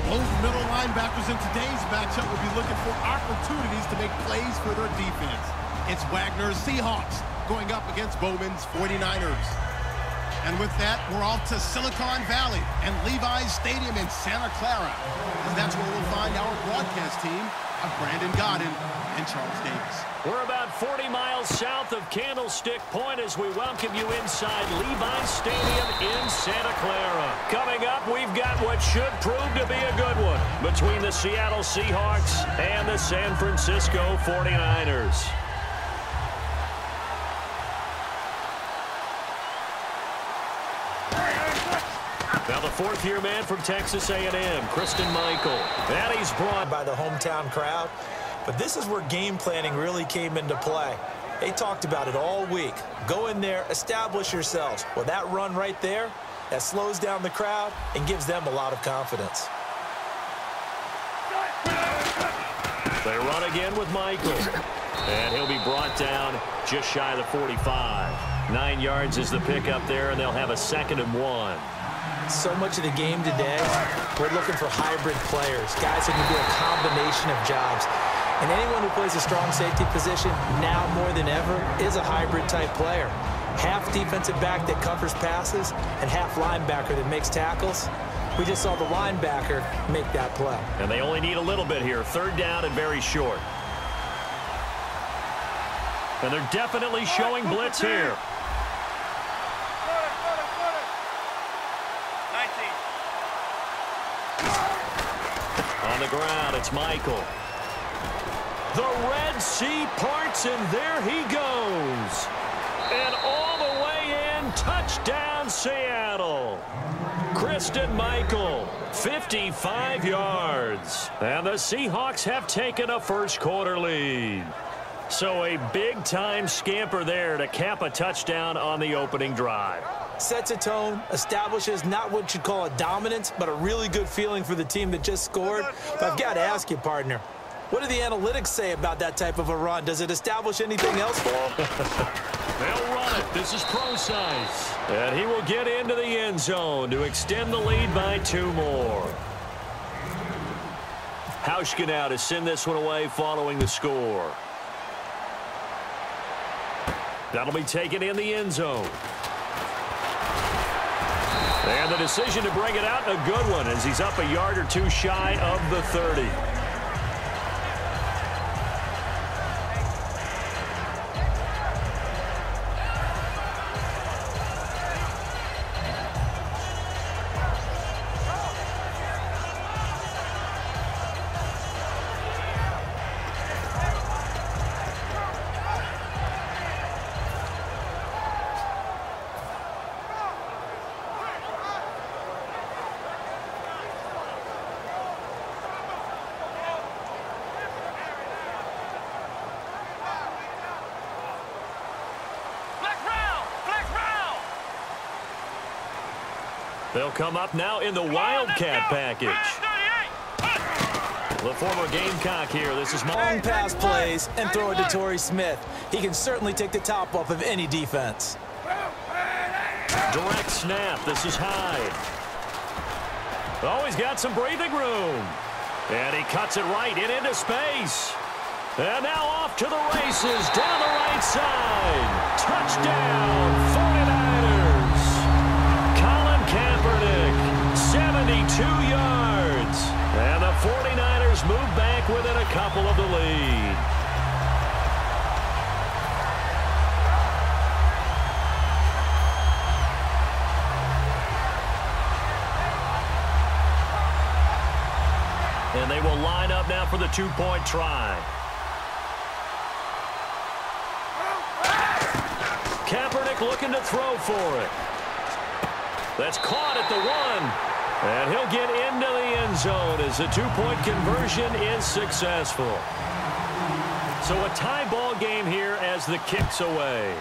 Both middle linebackers in today's matchup will be looking for opportunities to make plays for their defense. It's Wagner's Seahawks going up against Bowman's 49ers. And with that, we're off to Silicon Valley and Levi's Stadium in Santa Clara. And that's where we'll find our broadcast team of Brandon Godden and Charles Davis. We're about 40 miles south of Candlestick Point as we welcome you inside Levi's Stadium in Santa Clara. Coming up, we've got what should prove to be a good one between the Seattle Seahawks and the San Francisco 49ers. Now the fourth-year man from Texas A&M, Christine Michael. And he's brought by the hometown crowd. But this is where game planning really came into play. They talked about it all week. Go in there, establish yourselves. Well, that run right there, that slows down the crowd and gives them a lot of confidence. They run again with Michael. And he'll be brought down just shy of the 45. 9 yards is the pickup there, and they'll have a 2nd and 1. So much of the game today, we're looking for hybrid players, guys who can do a combination of jobs. And anyone who plays a strong safety position now more than ever is a hybrid type player. Half defensive back that covers passes and half linebacker that makes tackles. We just saw the linebacker make that play. And they only need a little bit here. 3rd down and very short. And they're definitely showing blitz here. On the ground, it's Michael. The Red Sea parts, and there he goes. And all the way in, touchdown Seattle. Christine Michael, 55 yards. And the Seahawks have taken a first-quarter lead. So a big-time scamper there to cap a touchdown on the opening drive. Sets a tone, establishes not what you'd call a dominance, but a really good feeling for the team that just scored. But I've got to ask you, partner, what do the analytics say about that type of a run? Does it establish anything else for them? They'll run it. This is Pro-Size. And he will get into the end zone to extend the lead by 2 more. Hauschka now to send this one away following the score. That'll be taken in the end zone. And the decision to bring it out, a good one, as he's up a yard or 2 shy of the 30. They'll come up now in the Wildcat package. The former Gamecock here. This is long pass plays and throw it to Torrey Smith. He can certainly take the top off of any defense. Direct snap. This is Hyde. Oh, he's got some breathing room. And he cuts it right into space. And now off to the races down the right side. Touchdown, 49ers. Colin Kaepernick, 72 yards. And the 49ers move back within a couple of the lead. And they will line up now for the two-point try. Kaepernick looking to throw for it. That's caught at the 1. And he'll get into the end zone as the two-point conversion is successful. So a tie ball game here as the kick's away.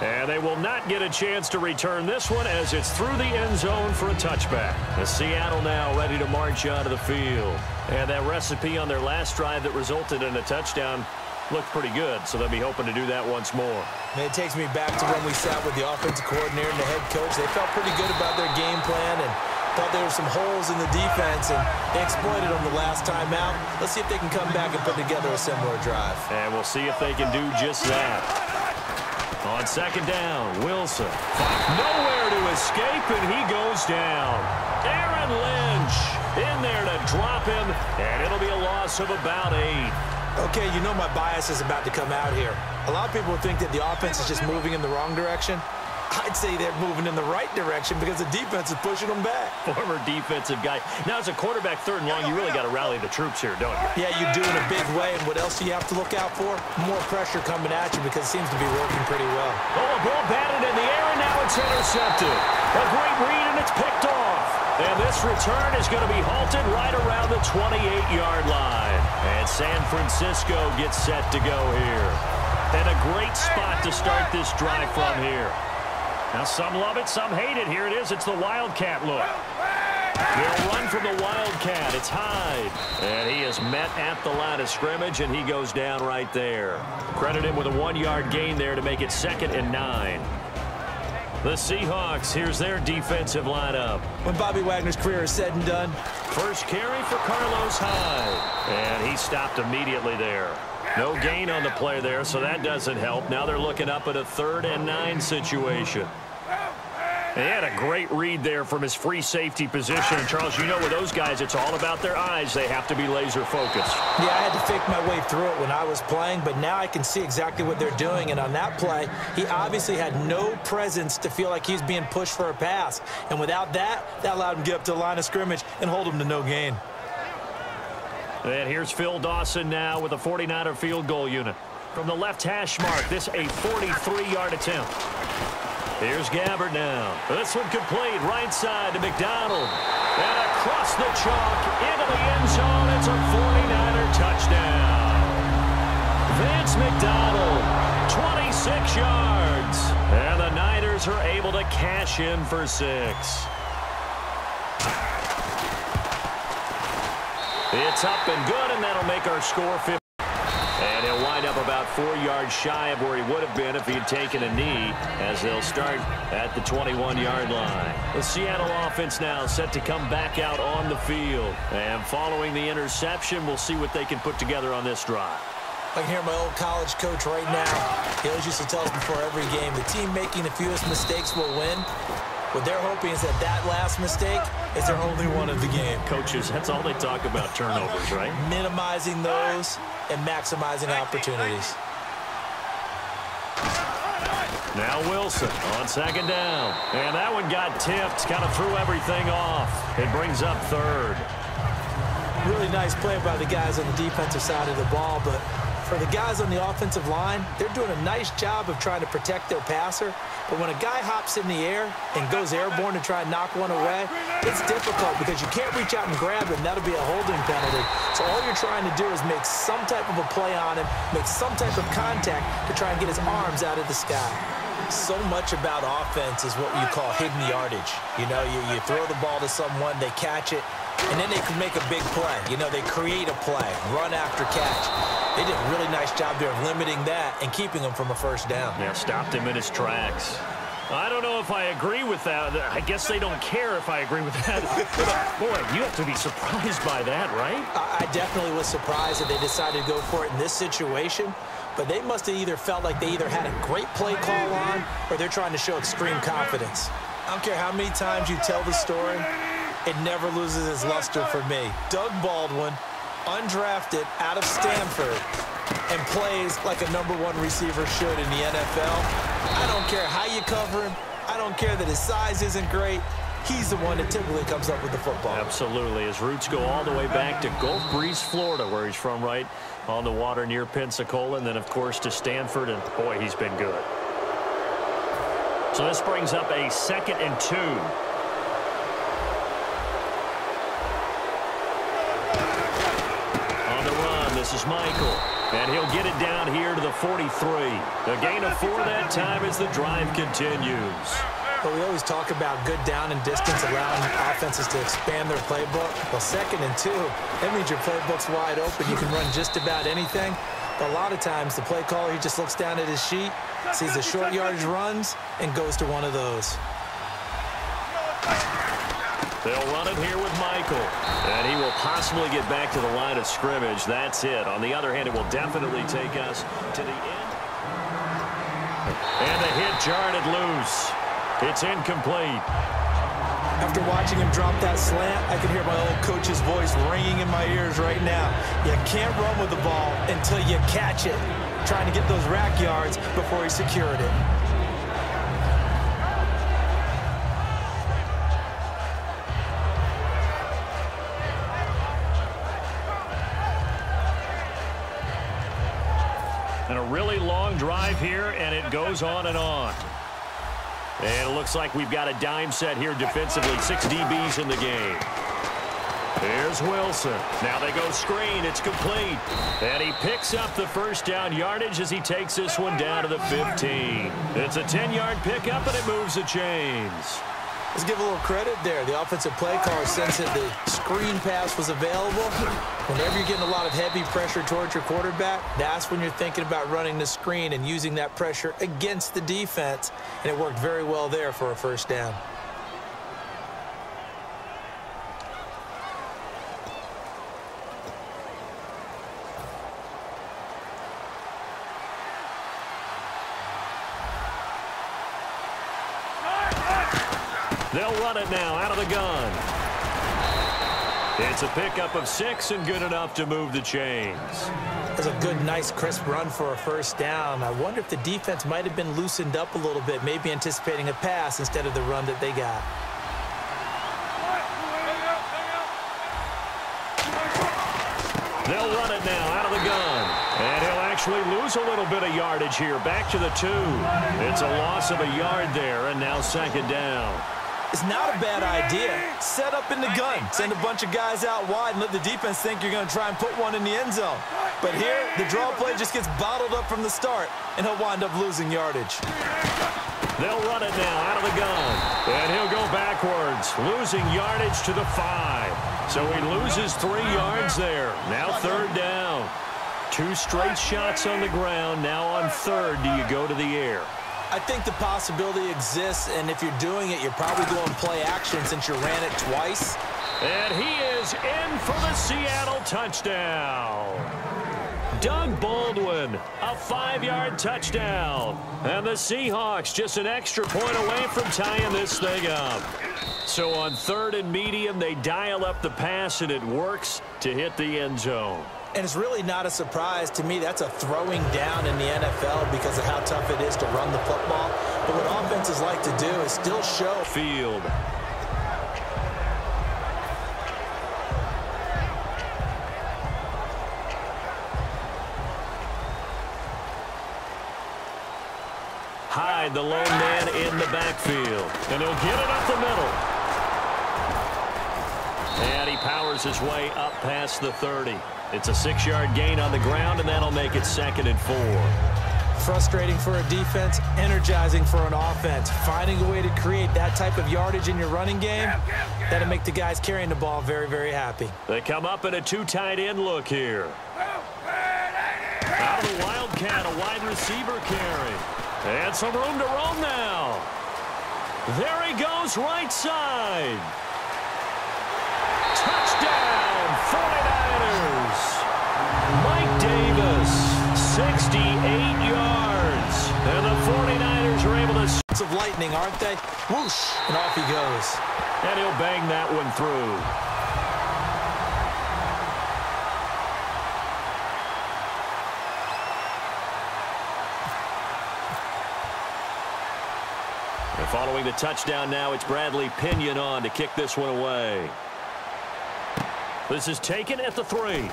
And they will not get a chance to return this one as it's through the end zone for a touchback. The Seattle now ready to march onto the field. And that recipe on their last drive that resulted in a touchdown looked pretty good, so they'll be hoping to do that once more. And it takes me back to when we sat with the offensive coordinator and the head coach. They felt pretty good about their game plan and thought there were some holes in the defense, and they exploited them the last time out. Let's see if they can come back and put together a similar drive. And we'll see if they can do just that. On second down, Wilson. Nowhere to escape, and he goes down. Aaron Lynch in there to drop him, and it'll be a loss of about 8. Okay, you know my bias is about to come out here. A lot of people think that the offense is just moving in the wrong direction. I'd say they're moving in the right direction because the defense is pushing them back. Former defensive guy. Now, as a quarterback, 3rd and long, you really got to rally the troops here, don't you? Yeah, you do in a big way. And what else do you have to look out for? More pressure coming at you because it seems to be working pretty well. Oh, a ball batted in the air, and now it's intercepted. A great read, and it's picked off. And this return is going to be halted right around the 28-yard line. And San Francisco gets set to go here. And a great spot to start this drive from here. Now, some love it, some hate it. Here it is. It's the Wildcat look. They'll run from the Wildcat. It's Hyde. And he is met at the line of scrimmage, and he goes down right there. Credit him with a 1-yard gain there to make it 2nd and 9. The Seahawks, here's their defensive lineup. When Bobby Wagner's career is said and done. First carry for Carlos Hyde. And he stopped immediately there. No gain on the play there, so that doesn't help. Now they're looking up at a 3rd and 9 situation. And he had a great read there from his free safety position. And Charles, you know with those guys, it's all about their eyes. They have to be laser focused. Yeah, I had to fake my way through it when I was playing, but now I can see exactly what they're doing. And on that play, he obviously had no presence to feel like he's being pushed for a pass. And without that, that allowed him to get up to the line of scrimmage and hold him to no gain. And here's Phil Dawson now with a 49er field goal unit. From the left hash mark, this a 43-yard attempt. Here's Gabbard now. This one complete, right side to McDonald. And across the chalk, into the end zone. It's a 49er touchdown. Vance McDonald, 26 yards. And the Niners are able to cash in for 6. It's up and good, and that'll make our score 50. And he'll wind up about 4 yards shy of where he would have been if he had taken a knee, as they'll start at the 21-yard line. The Seattle offense now set to come back out on the field. And following the interception, we'll see what they can put together on this drive. I can hear my old college coach right now. He always used to tell us before every game, the team making the fewest mistakes will win. What they're hoping is that last mistake is their only one of the game. Coaches, that's all they talk about, turnovers, right? Minimizing those and maximizing opportunities. Now Wilson on second down. And that one got tipped, kind of threw everything off. It brings up 3rd. Really nice play by the guys on the defensive side of the ball, but for the guys on the offensive line, they're doing a nice job of trying to protect their passer. But when a guy hops in the air and goes airborne to try and knock one away, it's difficult because you can't reach out and grab him. That'll be a holding penalty. So all you're trying to do is make some type of a play on him, make some type of contact to try and get his arms out of the sky. So much about offense is what you call hidden yardage. You know, you throw the ball to someone, they catch it, and then they can make a big play. You know, they create a play, run after catch. They did a really nice job there of limiting that and keeping him from a first down. Yeah, stopped him in his tracks. I don't know if I agree with that. I guess they don't care if I agree with that. But, boy, you have to be surprised by that, right? I definitely was surprised that they decided to go for it in this situation. But they must have either felt like they either had a great play call on or they're trying to show extreme confidence. I don't care how many times you tell the story, it never loses its luster for me. Doug Baldwin, undrafted out of Stanford, and plays like a #1 receiver should in the NFL. I don't care how you cover him. I don't care that his size isn't great. He's the one that typically comes up with the football. Absolutely. His roots go all the way back to Gulf Breeze, Florida, where he's from, right on the water near Pensacola, and then, of course, to Stanford, and, boy, he's been good. So this brings up a 2nd and 2. On the run, this is Michael. And he'll get it down here to the 43. A gain of 4 that time as the drive continues. But we always talk about good down and distance, allowing offenses to expand their playbook. Well, 2nd and 2, that means your playbook's wide open. You can run just about anything. A lot of times, the play caller, he just looks down at his sheet, sees the short yardage runs, and goes to one of those. They'll run it here with Michael. And he will possibly get back to the line of scrimmage. That's it. On the other hand, it will definitely take us to the end. And the hit jarred it loose. It's incomplete. After watching him drop that slant, I can hear my old coach's voice ringing in my ears right now. You can't run with the ball until you catch it. Trying to get those rack yards before he secured it. And a really long drive here, and it goes on and on. And it looks like we've got a dime set here defensively. 6 DBs in the game. Here's Wilson. Now they go screen. It's complete. And he picks up the first down yardage as he takes this one down to the 15. It's a 10-yard pickup, and it moves the chains. Let's give a little credit there. The offensive play caller sensed that the screen pass was available. Whenever you're getting a lot of heavy pressure towards your quarterback, that's when you're thinking about running the screen and using that pressure against the defense. And it worked very well there for a first down. They'll run it now out of the gun. It's a pickup of 6 and good enough to move the chains. It's a good, nice, crisp run for a first down. I wonder if the defense might have been loosened up a little bit, maybe anticipating a pass instead of the run that they got. They'll run it now out of the gun. And he'll actually lose a little bit of yardage here. Back to the 2. It's a loss of a yard there, and now second down. It's not a bad idea. Set up in the gun. Send a bunch of guys out wide and let the defense think you're going to try and put one in the end zone. But here, the draw play just gets bottled up from the start, and he'll wind up losing yardage. They'll run it now out of the gun. And he'll go backwards, losing yardage to the 5. So he loses 3 yards there. Now third down. 2 straight shots on the ground. Now on third, do you go to the air? I think the possibility exists, and if you're doing it, you're probably going play action since you ran it twice. And he is in for the Seattle touchdown. Doug Baldwin, a 5-yard touchdown. And the Seahawks just an extra point away from tying this thing up. So on third and medium, they dial up the pass, and it works to hit the end zone. And it's really not a surprise to me. That's a throwing down in the NFL because of how tough it is to run the football. But what offenses like to do is still show field. Hyde, the lone man in the backfield. And he'll get it up the middle. And he powers his way up past the 30. It's a 6-yard gain on the ground, and that'll make it 2nd and 4. Frustrating for a defense, energizing for an offense. Finding a way to create that type of yardage in your running game, that'll make the guys carrying the ball very, very happy. They come up in a 2 tight end look here. Out of the Wildcat, a wide receiver carry. And some room to roam now. There he goes, right side. Touchdown, 49ers. Mike Davis, 68 yards. And the 49ers are able to... Of lightning, aren't they? Whoosh, and off he goes. And he'll bang that one through. And following the touchdown now, it's Bradley Pinion on to kick this one away. This is taken at the 3.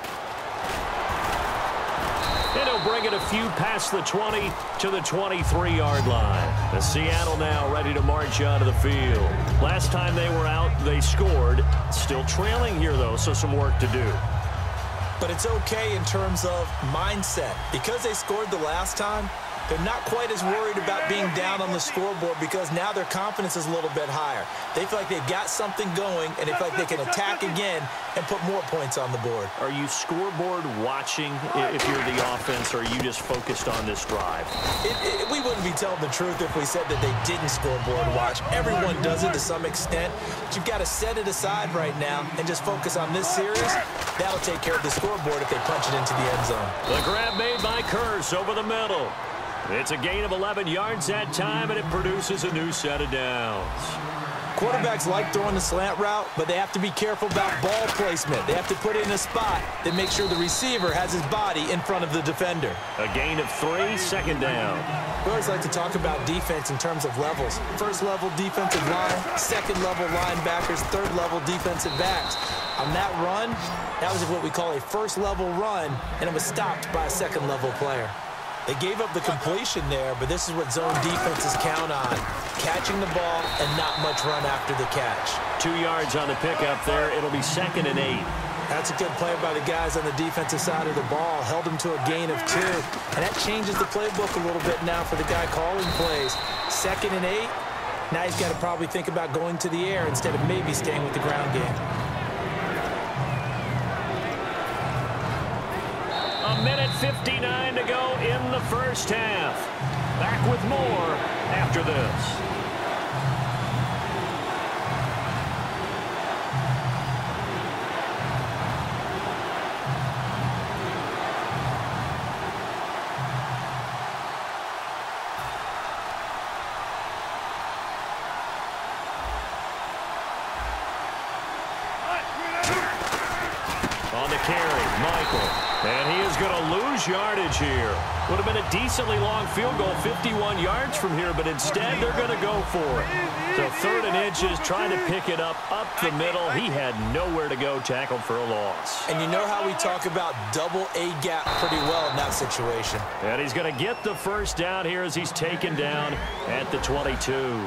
And he'll bring it a few past the 20 to the 23-yard line. And Seattle now ready to march out of the field. Last time they were out, they scored. Still trailing here, though, so some work to do. But it's okay in terms of mindset. Because they scored the last time, They're not quite as worried about being down on the scoreboard because now their confidence is a little bit higher. They feel like they've got something going, and they feel like they can attack again and put more points on the board. Are you scoreboard watching if you're the offense, or are you just focused on this drive? We wouldn't be telling the truth if we said that they didn't scoreboard watch. Everyone does it to some extent, but you've got to set it aside right now and just focus on this series. That'll take care of the scoreboard if they punch it into the end zone. The grab made by Kearse over the middle. It's a gain of 11 yards that time, and it produces a new set of downs. Quarterbacks like throwing the slant route, but they have to be careful about ball placement. They have to put it in a spot that makes sure the receiver has his body in front of the defender. A gain of 3, second down. We always like to talk about defense in terms of levels. First level defensive line, second level linebackers, third level defensive backs. On that run, that was what we call a first level run, and it was stopped by a second level player. They gave up the completion there, but this is what zone defenses count on. Catching the ball and not much run after the catch. 2 yards on the pickup there. It'll be 2nd and 8. That's a good play by the guys on the defensive side of the ball. Held them to a gain of 2. And that changes the playbook a little bit now for the guy calling plays. 2nd and 8. Now he's got to probably think about going to the air instead of maybe staying with the ground game. A minute 59 to go in the first half. Back with more after this. On the carry, Michael. And he is going to lose yardage here. Would have been a decently long field goal, 51 yards from here, but instead they're going to go for it. So 3rd and inches, trying to pick it up the middle. He had nowhere to go, tackled for a loss. And you know how we talk about double A gap pretty well in that situation. And he's going to get the first down here as he's taken down at the 22.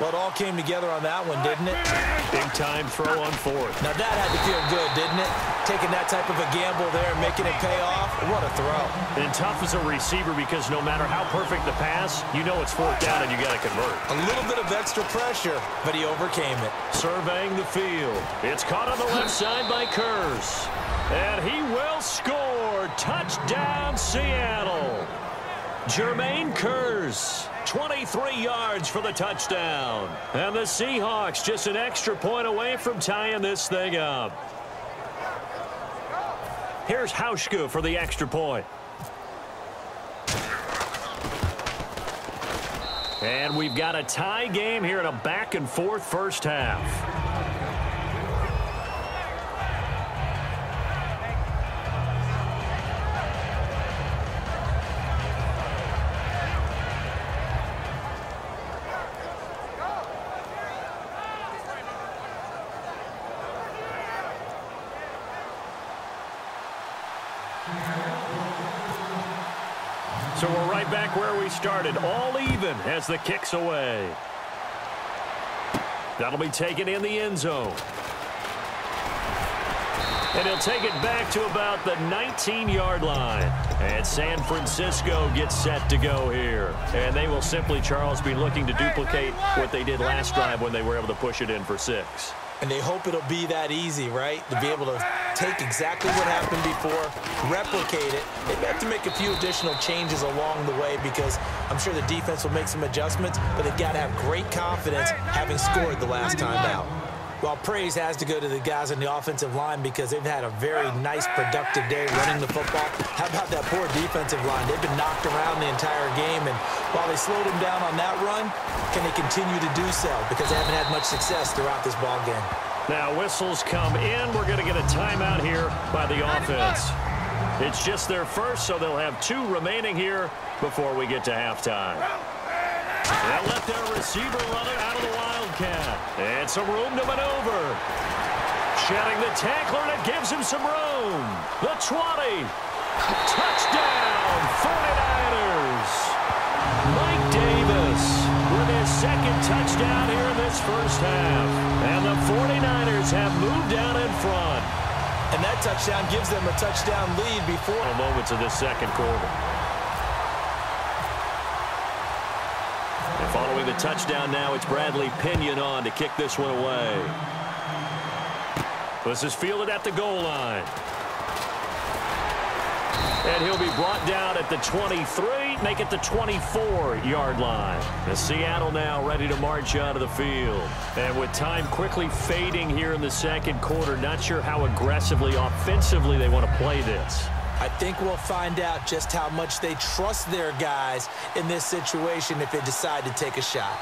Well, it all came together on that one, didn't it? Big time throw on 4th. Now that had to feel good, didn't it? Taking that type of a gamble there and making it pay off. What a throw. And tough as a receiver because no matter how perfect the pass, you know it's 4th down and you got to convert. A little bit of extra pressure, but he overcame it. Surveying the field. It's caught on the left side by Kearse. And he will score. Touchdown, Seattle. Jermaine Kearse, 23 yards for the touchdown. And the Seahawks just an extra point away from tying this thing up. Here's Hauschka for the extra point. And we've got a tie game here in a back-and-forth first half. So we're right back where we started, all even as the kick's away. That'll be taken in the end zone. And he'll take it back to about the 19-yard line. And San Francisco gets set to go here. And they will simply, Charles, be looking to duplicate what they did last drive when they were able to push it in for 6. And they hope it'll be that easy, right? To be able to take exactly what happened before, replicate it. They have to make a few additional changes along the way because I'm sure the defense will make some adjustments, but they've got to have great confidence having scored the last time out. Well, praise has to go to the guys on the offensive line because they've had a very nice, productive day running the football. How about that poor defensive line? They've been knocked around the entire game, and while they slowed them down on that run, can they continue to do so? Because they haven't had much success throughout this ball game. Now, whistles come in. We're going to get a timeout here by the offense. It's just their first, so they'll have 2 remaining here before we get to halftime. They'll let their receiver run it out of the Wildcat. And some room to maneuver. Shedding the tackler, and it gives him some room. The 20. Touchdown, 49ers. Mike Davis with his 2nd touchdown here in this first half. And the 49ers have moved down in front. And that touchdown gives them a touchdown lead before moments of this second quarter. Following the touchdown now, it's Bradley Pinion on to kick this one away. This is fielded at the goal line. And he'll be brought down at the 23, make it the 24-yard line. The Seattle now ready to march out of the field. And with time quickly fading here in the second quarter, not sure how aggressively, offensively they want to play this. I think we'll find out just how much they trust their guys in this situation if they decide to take a shot.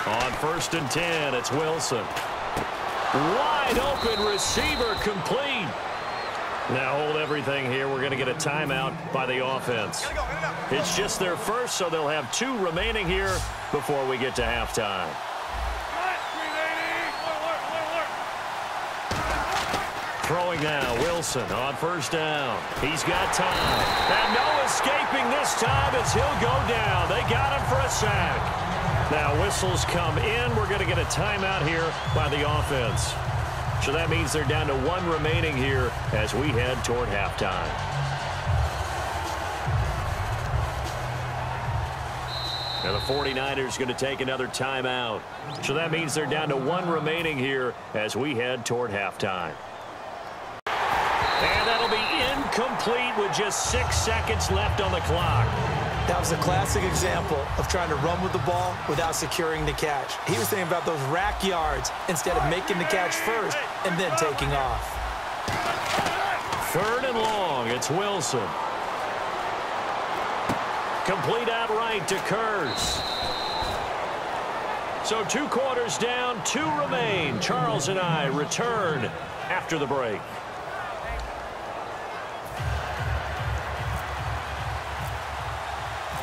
On 1st and 10, it's Wilson. Wide open receiver complete. Now hold everything here. We're going to get a timeout by the offense. It's just their first, so they'll have 2 remaining here before we get to halftime. Throwing now, Wilson on 1st down. He's got time. And no escaping this time as he'll go down. They got him for a sack. Now whistles come in. We're going to get a timeout here by the offense. So that means they're down to 1 remaining here as we head toward halftime. Now the 49ers going to take another timeout. So that means they're down to 1 remaining here as we head toward halftime. And that'll be incomplete with just 6 seconds left on the clock. That was a classic example of trying to run with the ball without securing the catch. He was thinking about those rack yards instead of making the catch first and then taking off. 3rd and long, it's Wilson. Complete outright to Kurz. So 2 quarters down, 2 remain. Charles and I return after the break.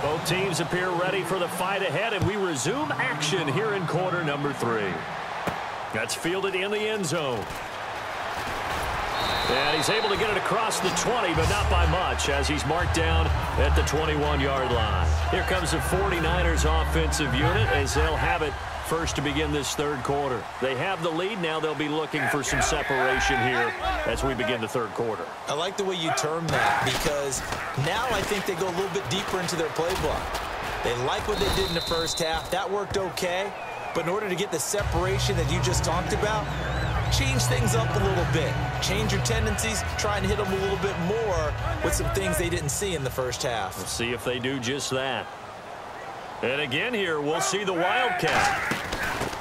Both teams appear ready for the fight ahead, and we resume action here in quarter number 3. That's fielded in the end zone. And he's able to get it across the 20, but not by much, as he's marked down at the 21-yard line. Here comes the 49ers offensive unit as they'll have it first to begin this 3rd quarter. They have the lead. Now they'll be looking for some separation here as we begin the 3rd quarter. I like the way you term that because now I think they go a little bit deeper into their playbook. They like what they did in the first half. That worked okay. But in order to get the separation that you just talked about, change things up a little bit. Change your tendencies. Try and hit them a little bit more with some things they didn't see in the first half. We'll see if they do just that. And again here, we'll see the Wildcat.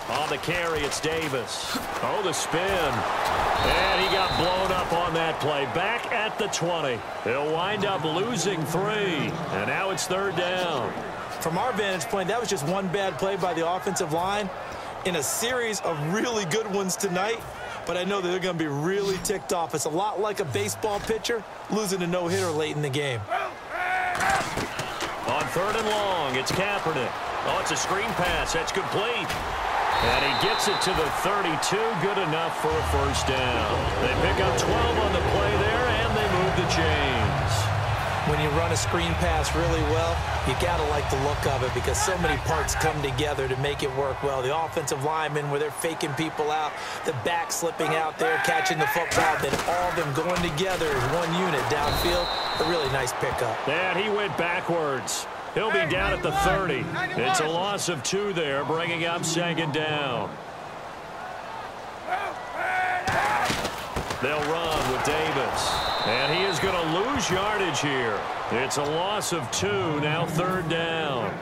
On the carry, it's Davis. Oh, the spin. And he got blown up on that play. Back at the 20. He'll wind up losing 3. And now it's 3rd down. From our vantage point, that was just one bad play by the offensive line in a series of really good ones tonight. But I know that they're going to be really ticked off. It's a lot like a baseball pitcher losing a no-hitter late in the game. On 3rd and long, it's Kaepernick. Oh, it's a screen pass. That's complete. And he gets it to the 32. Good enough for a 1st down. They pick up 12 on the play there, and they move the chains. When you run a screen pass really well, you got to like the look of it because so many parts come together to make it work well. The offensive linemen, where they're faking people out, the back slipping out there, catching the football, then all of them going together as one unit downfield. A really nice pickup. And he went backwards. He'll be down at the 30. It's a loss of 2 there, bringing up 2nd down. They'll run with Davis. And he is going to lose yardage here. It's a loss of 2, now 3rd down.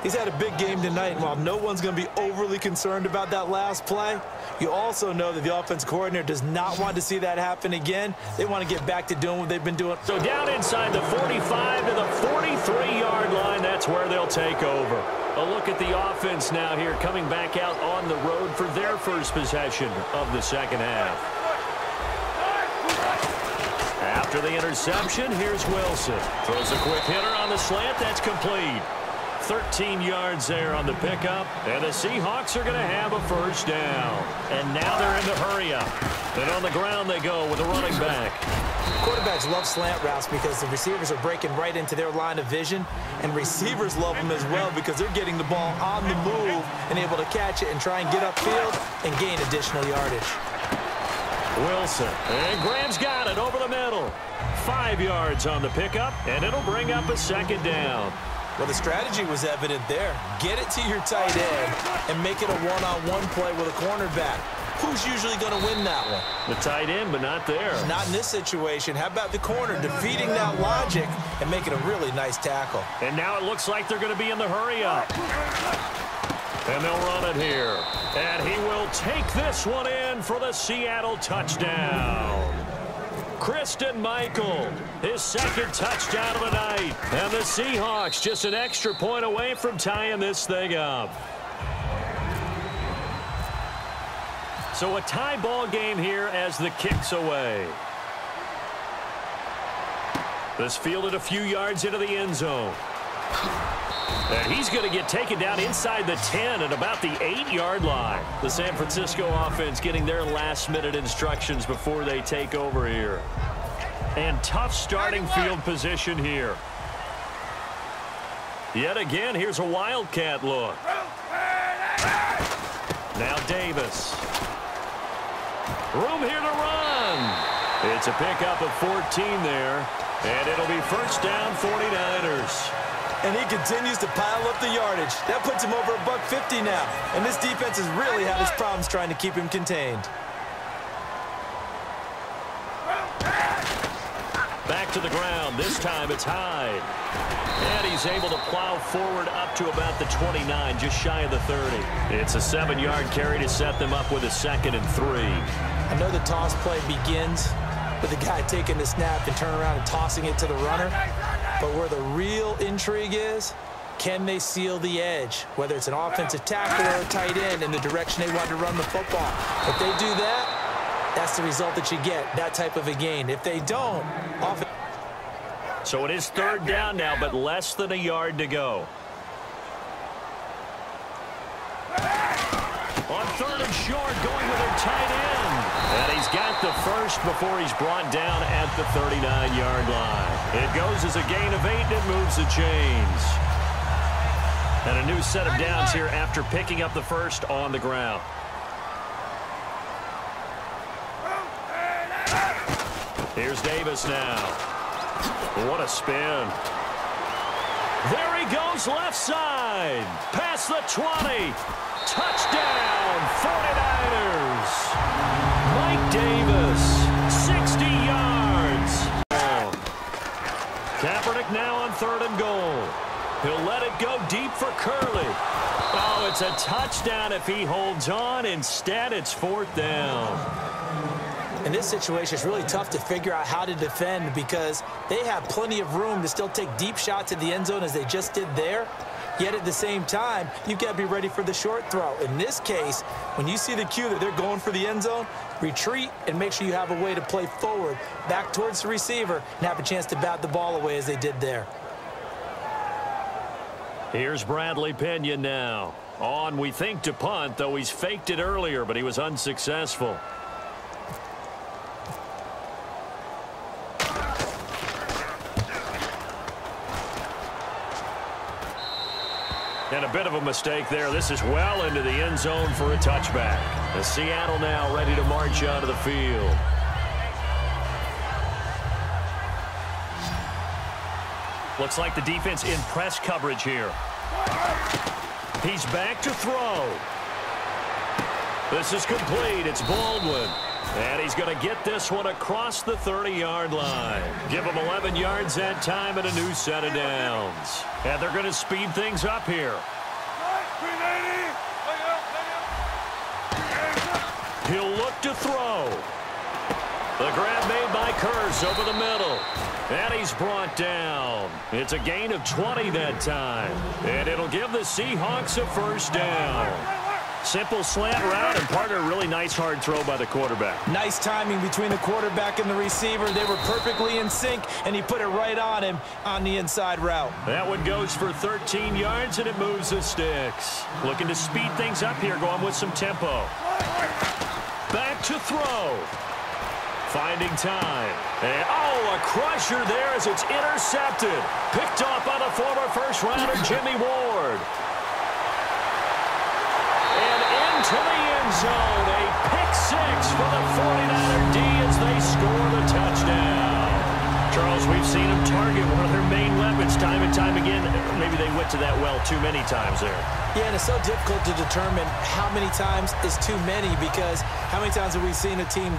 He's had a big game tonight, and while no one's going to be overly concerned about that last play, you also know that the offense coordinator does not want to see that happen again. They want to get back to doing what they've been doing. So down inside the 45 to the 43-yard line, that's where they'll take over. A look at the offense now here, coming back out on the road for their first possession of the 2nd half. After the interception, here's Wilson. Throws a quick hitter on the slant. That's complete. 13 yards there on the pickup. And the Seahawks are going to have a 1st down. And now they're in the hurry-up. And on the ground they go with a running back. Quarterbacks love slant routes because the receivers are breaking right into their line of vision. And receivers love them as well because they're getting the ball on the move and able to catch it and try and get upfield and gain additional yardage. Wilson. And Graham's got it over the middle. 5 yards on the pickup, and it'll bring up a second down. Well, the strategy was evident there. Get it to your tight end and make it a one-on-one play with a cornerback. Who's usually going to win that one? The tight end, but not there. Not in this situation. How about the corner defeating that logic and making a really nice tackle? And now it looks like they're going to be in the hurry-up. And they'll run it here. And he will take this one in for the Seattle touchdown. Christine Michael, his second touchdown of the night. And the Seahawks just an extra point away from tying this thing up. So a tie ball game here as the kick's away. This fielded a few yards into the end zone. And he's going to get taken down inside the 10 at about the 8-yard line. The San Francisco offense getting their last-minute instructions before they take over here. And tough starting field position here. Yet again, here's a Wildcat look. Now Davis. Room here to run. It's a pickup of 14 there. And it'll be first down 49ers. And he continues to pile up the yardage. That puts him over $150 now. And this defense has really had its problems trying to keep him contained. Back to the ground. This time it's Hyde. And he's able to plow forward up to about the 29, just shy of the 30. It's a 7-yard carry to set them up with a 2nd and 3. I know the toss play begins with the guy taking the snap and turning around and tossing it to the runner. But where the real intrigue is, can they seal the edge? Whether it's an offensive tackle or a tight end in the direction they want to run the football. If they do that, that's the result that you get, that type of a gain. If they don't, so it is 3rd down now, but less than a yard to go. On 3rd and short, going with their tight end. And he's got the first before he's brought down at the 39-yard line. It goes as a gain of 8, and it moves the chains. And a new set of downs here after picking up the first on the ground. Here's Davis now. What a spin. There he goes left side. Past the 20. Touchdown, 49ers. Mike Davis, 60 yards. Kaepernick now on 3rd and goal. He'll let it go deep for Curley. Oh, it's a touchdown if he holds on. Instead, it's 4th down. In this situation, it's really tough to figure out how to defend because they have plenty of room to still take deep shots at the end zone as they just did there. Yet at the same time, you've got to be ready for the short throw. In this case, when you see the cue that they're going for the end zone, retreat and make sure you have a way to play forward, back towards the receiver, and have a chance to bat the ball away as they did there. Here's Bradley Pena now. On, we think, to punt, though he's faked it earlier, but he was unsuccessful. And a bit of a mistake there. This is well into the end zone for a touchback. The Seattle now ready to march onto the field. Looks like the defense in press coverage here. He's back to throw. This is complete. It's Baldwin. And he's going to get this one across the 30-yard line. Give him 11 yards that time and a new set of downs. And they're going to speed things up here. He'll look to throw. The grab made by Kurz over the middle. And he's brought down. It's a gain of 20 that time. And it'll give the Seahawks a first down. Simple slant route, and partner, a really nice hard throw by the quarterback. Nice timing between the quarterback and the receiver. They were perfectly in sync, and he put it right on him on the inside route. That one goes for 13 yards, and it moves the sticks. Looking to speed things up here, going with some tempo. Back to throw. Finding time. And, oh, a crusher there as it's intercepted. Picked off by the former first-rounder, Jimmy Ward. And into the end zone, a pick for the 49er D as they score the touchdown. Charles, we've seen them target one of their main weapons time and time again. Maybe they went to that well too many times there. Yeah, and it's so difficult to determine how many times is too many, because how many times have we seen a team go